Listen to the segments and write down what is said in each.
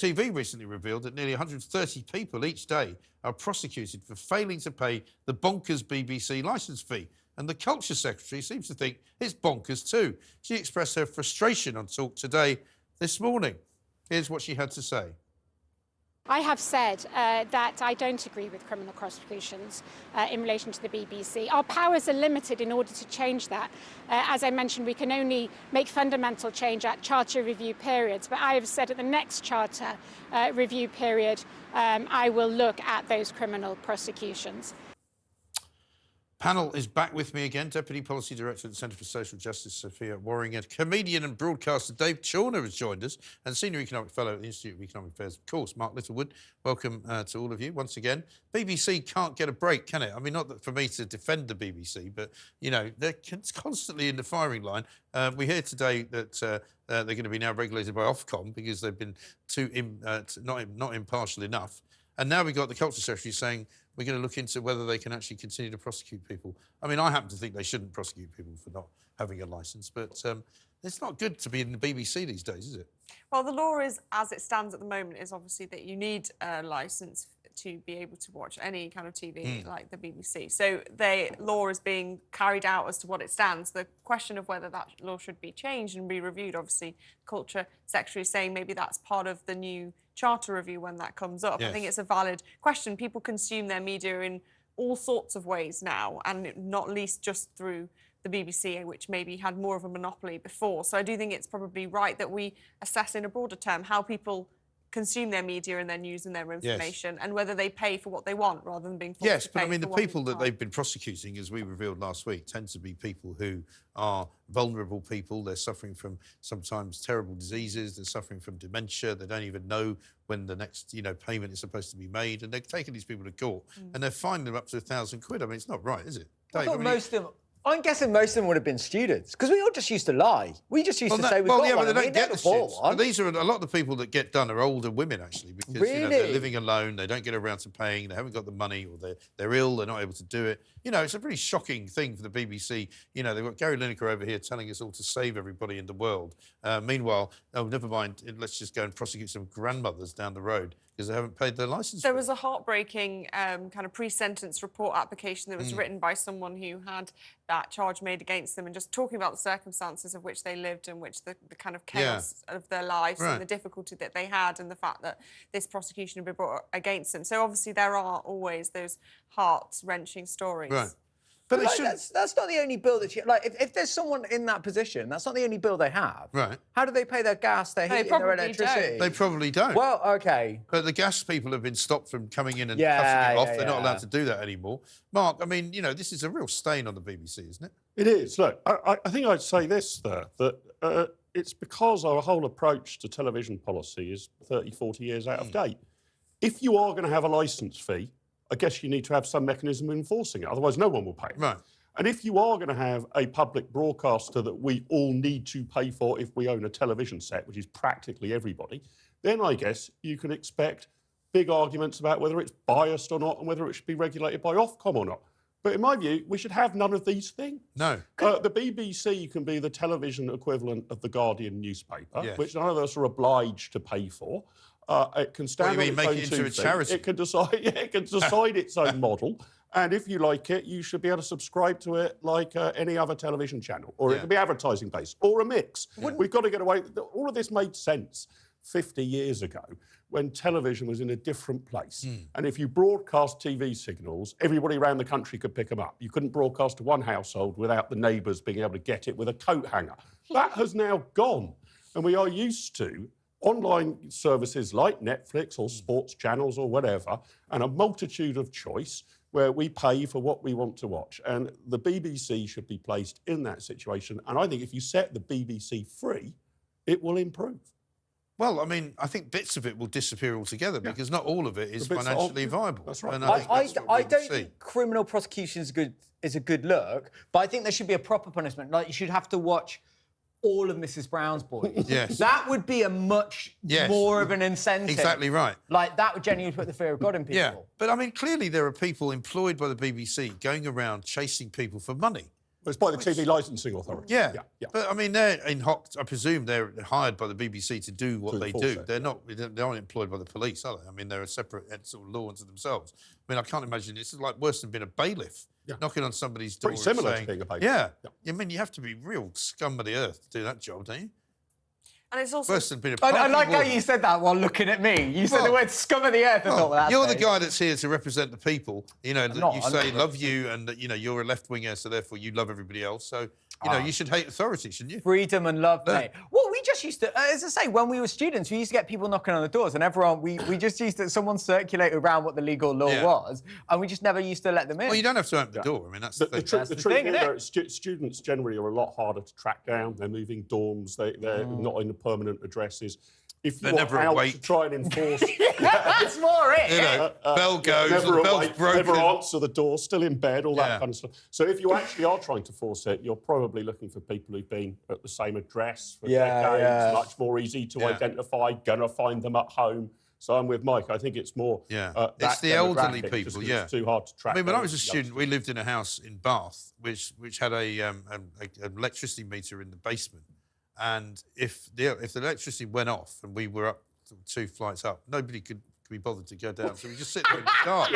TV recently revealed that nearly 130 people each day are prosecuted for failing to pay the bonkers BBC licence fee. And the Culture Secretary seems to think it's bonkers too. She expressed her frustration on Talk Today this morning. Here's what she had to say. I have said that I don't agree with criminal prosecutions in relation to the BBC. Our powers are limited in order to change that. As I mentioned, we can only make fundamental change at charter review periods, but I have said at the next charter review period, I will look at those criminal prosecutions. Panel is back with me again. Deputy Policy Director at the Centre for Social Justice, Sophia Worringer. Comedian and broadcaster Dave Chawner has joined us, and Senior Economic Fellow at the Institute of Economic Affairs, of course, Mark Littlewood. Welcome to all of you once again. BBC can't get a break, can it? I mean, not that for me to defend the BBC, but, you know, they're constantly in the firing line. We hear today that they're going to be now regulated by Ofcom because they've been not impartial enough. And now we've got the Culture Secretary saying we're going to look into whether they can actually continue to prosecute people. I mean, I happen to think they shouldn't prosecute people for not having a licence, but it's not good to be in the BBC these days, is it? Well, the law is, as it stands at the moment, is obviously that you need a licence to be able to watch any kind of TV like the BBC. So the law is being carried out as to what it stands. The question of whether that law should be changed and be reviewed, obviously, Culture Secretary is saying maybe that's part of the new charter review when that comes up. Yes. I think it's a valid question. People consume their media in all sorts of ways now, and not least just through the BBC, which maybe had more of a monopoly before. So I do think it's probably right that we assess in a broader term how people consume their media and their news and their information, and whether they pay for what they want rather than being forced to pay. Yes, but I mean, the people that they've been prosecuting, as we revealed last week, tend to be people who are vulnerable people. They're suffering from sometimes terrible diseases. They're suffering from dementia. They don't even know when the next, payment is supposed to be made. And they're taking these people to court and they're fining them up to £1,000. I mean, it's not right, is it? Dave, I'm guessing most of them would have been students, because we all just used to lie. We just used to say we've got one. But they don't get the shit. But these are a lot of the people that get done are older women, actually, because they're living alone, they don't get around to paying, they haven't got the money, or they're ill, they're not able to do it. It's a pretty shocking thing for the BBC. They've got Gary Lineker over here telling us all to save everybody in the world. Meanwhile, oh, never mind, let's just go and prosecute some grandmothers down the road because they haven't paid their licence. There was a heartbreaking kind of pre-sentence report application that was written by someone who had that charge made against them, and just talking about the circumstances of which they lived and which the kind of chaos of their lives and the difficulty that they had, and the fact that this prosecution had been brought against them. So obviously there are always those heart-wrenching stories. Right. But that's not the only bill that if there's someone in that position, that's not the only bill they have. Right. How do they pay their gas, their heat, and their electricity? They probably don't. Well, OK. But the gas people have been stopped from coming in and cutting it off. They're not allowed to do that anymore. Mark, I mean, this is a real stain on the BBC, isn't it? It is. Look, I think I'd say this, that it's because our whole approach to television policy is 30, 40 years out of date. If you are going to have a licence fee, I guess you need to have some mechanism of enforcing it, otherwise no one will pay it. Right. And if you are going to have a public broadcaster that we all need to pay for if we own a television set, which is practically everybody, then I guess you can expect big arguments about whether it's biased or not and whether it should be regulated by Ofcom or not. But in my view, we should have none of these things. No. The BBC can be the television equivalent of The Guardian newspaper, which none of us are obliged to pay for. It can stand on its own 2 feet. Charity? It can decide. It can decide its own model, and if you like it, you should be able to subscribe to it like any other television channel, or it can be advertising based, or a mix. We've got to get away. All of this made sense 50 years ago when television was in a different place, and if you broadcast TV signals, everybody around the country could pick them up. You couldn't broadcast to one household without the neighbours being able to get it with a coat hanger. That has now gone, and we are used to online services like Netflix or sports channels or whatever, and a multitude of choice where we pay for what we want to watch. And the BBC should be placed in that situation. And I think if you set the BBC free, it will improve. Well, I mean, I think bits of it will disappear altogether because not all of it is financially viable. That's right. And I don't think criminal prosecution is a good look, but I think there should be a proper punishment. Like, you should have to watch all of Mrs. Brown's Boys. Yes. That would be a much more of an incentive. Exactly right. Like, that would genuinely put the fear of God in people. Yeah, but I mean, clearly there are people employed by the BBC going around chasing people for money. Well, it's by the TV Licensing Authority. Yeah. But I mean, I presume they're hired by the BBC to do what they do. They aren't employed by the police, are they? I mean, they're a separate sort of law unto themselves. I mean, I can't imagine this is like worse than being a bailiff, knocking on somebody's door. Pretty similar saying, to being a bailiff. Yeah. I mean, you have to be real scum of the earth to do that job, don't you? And it's also... Worse than being a I like how you said that while looking at me. You said the word scum of the earth. I thought, well, you're the guy that's here to represent the people. You know, you say love you and that, you know, you're a left-winger, so therefore you love everybody else. So, you know, you should hate authority, shouldn't you? Freedom and love, mate. Well, we just used to, as I say, when we were students, we used to get people knocking on the doors and everyone, we just used to, someone circulate around what the legal law was and we just never used to let them in. Well, you don't have to open the door. I mean, that's the thing. The truth is, students generally are a lot harder to track down. They're moving dorms. They're not in permanent addresses. If you are out to try and enforce... That's more it. You know, bell goes, the bell's broken. Never answer the door, still in bed, all that kind of stuff. So if you actually are trying to force it, you're probably looking for people who've been at the same address for decades, much more easy to identify, gonna find them at home. So I'm with Mike. I think it's more it's the elderly people, It's too hard to track. I mean, when I was a student, we lived in a house in Bath, which had an electricity meter in the basement. And if the electricity went off and we were up 2 flights up, nobody could be bothered to go down. So we just sit there in the dark.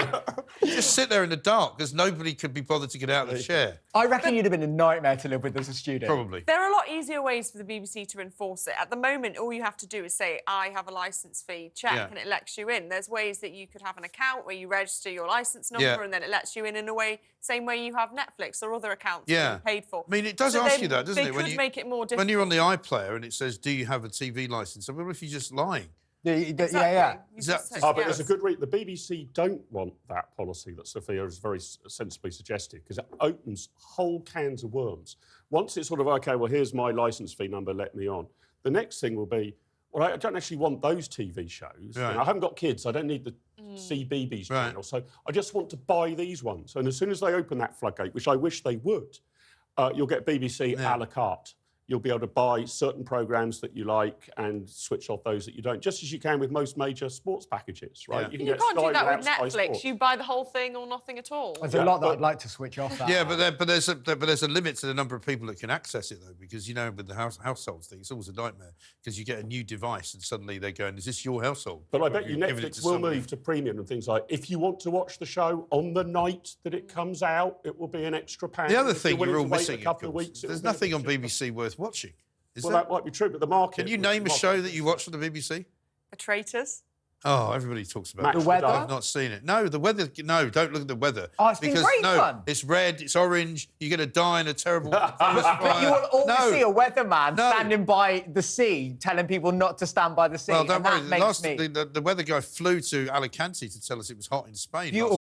Just sit there in the dark because nobody could be bothered to get out of the chair. I reckon you'd have been a nightmare to live with as a student. Probably. There are a lot easier ways for the BBC to enforce it. At the moment, all you have to do is say, I have a licence fee, check, and it lets you in. There's ways that you could have an account where you register your licence number and then it lets you in a way, same way you have Netflix or other accounts that you're paid for. I mean, it does ask you that, doesn't it? They could make it more difficult. When you're on the iPlayer and it says, do you have a TV licence? I mean, what if you're just lying? Exactly. But there's a good reason. The BBC don't want that policy that Sophia has very sensibly suggested because it opens whole cans of worms. Once it's sort of, OK, well, here's my licence fee number, let me on. The next thing will be, well, I don't actually want those TV shows. Right. You know, I haven't got kids. I don't need the CBeebies channel. So I just want to buy these ones. And as soon as they open that floodgate, which I wish they would, you'll get BBC a la carte. You'll be able to buy certain programmes that you like and switch off those that you don't, just as you can with most major sports packages, right? You can't do that with Netflix. You buy the whole thing or nothing at all. There's a lot that I'd like to switch off that. Yeah, but there's a limit to the number of people that can access it, though, because, you know, with the household thing, it's always a nightmare, because you get a new device and suddenly they're going, is this your household? But I bet you Netflix will move to premium and things like, if you want to watch the show on the night that it comes out, it will be an extra £1. The other thing you're all missing, of course, there's nothing on BBC worth watching. That might be true, but the market... Can you name a show that you watch from the BBC? The Traitors. Oh, everybody talks about it. The weather? I've not seen it. No, the weather... No, don't look at the weather. Oh, it's been great fun. It's red, it's orange, you're going to die in a terrible... But you will always see a weatherman standing by the sea, telling people not to stand by the sea. Well, don't worry. The weather guy flew to Alicante to tell us it was hot in Spain. Beautiful